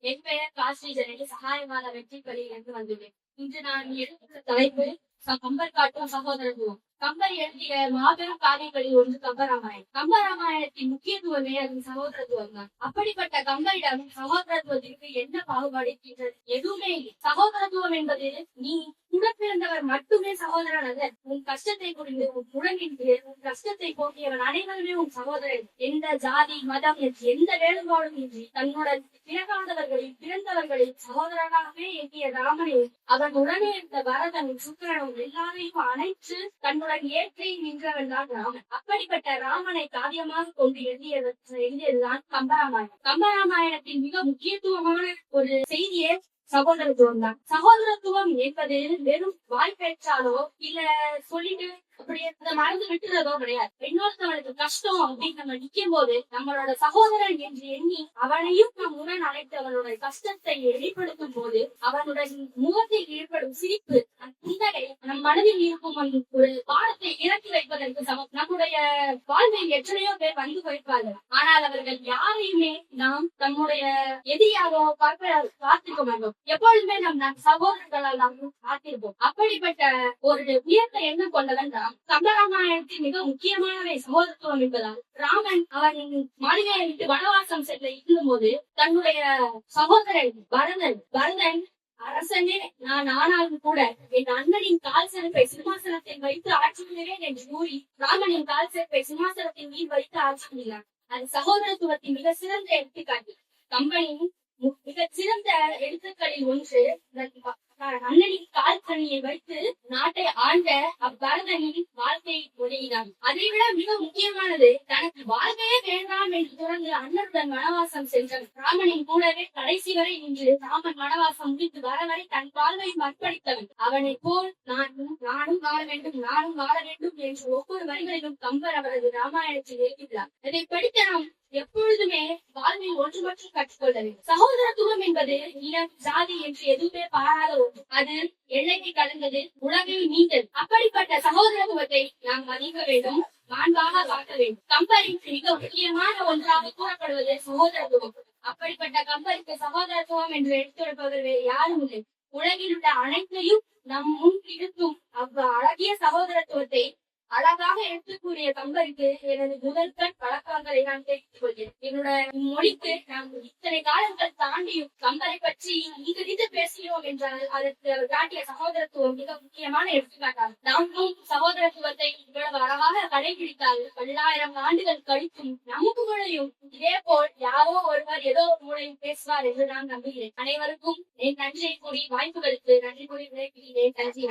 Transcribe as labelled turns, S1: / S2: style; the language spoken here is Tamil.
S1: என் பெயர் காஸ்ரீ ஜனனி சகாயமாத வெற்றிப்பள்ளியிலிருந்து வந்துள்ளேன். இன்று நான் எடுத்துள்ள தலைப்பு கம்பர் காட்டும் சகோதரத்துவம். கம்பர் எழுதிய மாபெரும் காவியங்களில் ஒன்று கம்பராமாயணம். கம்பராமாயணத்தின் முக்கியத்துவமே அதன் சகோதரத்துவம் தான். அப்படிப்பட்ட கம்பரிடம் சகோதரத்துவத்திற்கு என்ன பாகுபாடு இருக்கின்றது? எதுவுமே இல்லை. சகோதரத்துவம் என்பது நீ உடன் பிறந்தவர் மட்டுமே சகோதரன் அல்ல. உன் கஷ்டத்தை புரிந்து உன் உடன் நின்று உன் கஷ்டத்தை போக்கியவன் அனைவருமே உன் சகோதரன். எந்த ஜாதி மதம் என்று எந்த வேறுபாடும் இன்றி தன்னுடன் பிறகாதவர்களில் பிறந்தவர்களில் சகோதரனாகவே எண்ணிய ராமனை அவன் உடனே இருந்த பரதன் சுக்கிரனும் எல்லாரையும் அனைத்து தன்னுடன் ஏற்றி நின்றவன் தான் ராமன். அப்படிப்பட்ட ராமனை காவியமாக கொண்டு எழுதியதுதான் கம்பராமாயணம். கம்பராமாயணத்தின் மிக முக்கியத்துவமான ஒரு செய்தியே சகோதரத்துவம் தான். சகோதரத்துவம் என்பது வெறும் வாய் பேச்சாலோ இல்ல சொல்லிட்டு அப்படியே மறந்து விட்டுறதோ கிடையாது. இன்னொருத்தவனுக்கு கஷ்டம் அப்படின்னு நம்ம நிக்கும் போது நம்மளோட சகோதரன் என்று எண்ணி அவனையும் நம் உடன் அழைத்து அவனுடைய கஷ்டத்தை வெளிப்படுத்தும் போது அவனுடைய முகத்தில் ஏற்படும் சிரிப்பு, புன்னகை நம் மனதில் இருக்கும் ஒரு பாடத்தை இறக்கி வைப்பதற்கு சமம். நம்முடைய வாழ்வில் எத்தனையோ பேர் வந்து போயிருப்பார்கள். ஆனால் அவர்கள் யாரையுமே நாம் நம்முடைய எதிரியாகவோ பார்த்திருக்க மாட்டோம். எப்பொழுதுமே நம் சகோதரர்களால் நாம் பார்த்திருப்போம். அப்படிப்பட்ட ஒரு உயர்ந்த எண்ணம் கொண்டவன் கம்பராமாயணத்தின் மிக முக்கியமானவை சகோதரத்துவம் என்பதால் ராமன் அவன் மாளிகையை விட்டு வனவாசம் செல்ல இருந்தும் போது தன்னுடைய சகோதரன் பரதன் அரசனே நான் ஆனாலும் கூட என் அண்ணனின் கால் செருப்பை சிம்மாசனத்தில் வைத்து ஆட்சிக்கிறேன் என்று கூறி ராமனின் கால் செருப்பை சிம்மாசனத்தின் மீது வைத்து ஆட்சிக்கிறார். அது சகோதரத்துவத்தின் மிக சிறந்த எடுத்துக்காட்டு. கம்பனின் மிக சிறந்த எழுத்துக்களில் ஒன்று அண்ணனின் கால் கனியை வைத்து நாட்டை ஆண்ட அப்பரதனின் வாழ்க்கையை ஒழுகினார். அதைவிட மிக முக்கியமானது தனக்கு வாழ்க்கையே வேண்டாம் என்று தொடர்ந்து அண்ணனுடன் வனவாசம் சென்றான். ராமனின் கூடவே கடைசி வரை நின்று ராமன் வனவாசம் முடித்து வர வரை தன் வாழ்வையும் அர்ப்பணித்தவன். அவனை போல் நானும் வாழ வேண்டும் என்று ஒவ்வொரு வரிகளிலும் கம்பர் அவரது ராமாயணத்தில் எழுதுகிறார். இதை படித்த நாம் எப்பொழுதுமே வாழ்வில் ஒன்று மட்டும் கற்றுக்கொள்ள வேண்டும். சகோதரத்துவம் என்பது இனம் ஜாதி என்று எதுவுமே பாராத ஒன்று. அது எல்லைக்கு கலந்தது, உலகை நீண்டது. அப்படிப்பட்ட சகோதரத்துவத்தை நாம் மதிக்க வேண்டும், மாண்பாக பார்க்க வேண்டும். கம்பரின் மிக முக்கியமான ஒன்றாக கூறப்படுவது சகோதரத்துவம். அப்படிப்பட்ட கம்பருக்கு சகோதரத்துவம் என்று எடுத்துரைப்பவர் வேறு யாரும் இல்லை. உலகில் உள்ள அனைத்தையும் நம் முன் இருக்கும் அழகிய சகோதரத்துவத்தை அழகாக எடுத்துக்கூடிய கம்பருக்கு எனது முதற்கண் வழக்கங்களை நான் தெரிவித்துக் கொள்கிறேன். என்னோட மொழிக்கு நாம் இத்தனை காலங்கள் தாண்டியும் கம்பரை பற்றி இங்கு பேசுகிறோம் என்றால் அதற்கு அவர் காட்டிய சகோதரத்துவம் மிக முக்கியமான எடுத்துக்காட்டாகும். நாமும் சகோதரத்துவத்தை இவ்வளவு அழகாக கடைபிடித்தால் 10,000 ஆண்டுகள் கழித்தும் நமக்கு முறையும் இதே போல் யாரோ ஒருவர் ஏதோ ஒரு மூலையும் பேசுவார் என்று நான் நம்புகிறேன். அனைவருக்கும் என் நன்றியை கூறி வாய்ப்புகளுக்கு நன்றி கூறி விடைபெறுகிறேன். நன்றி.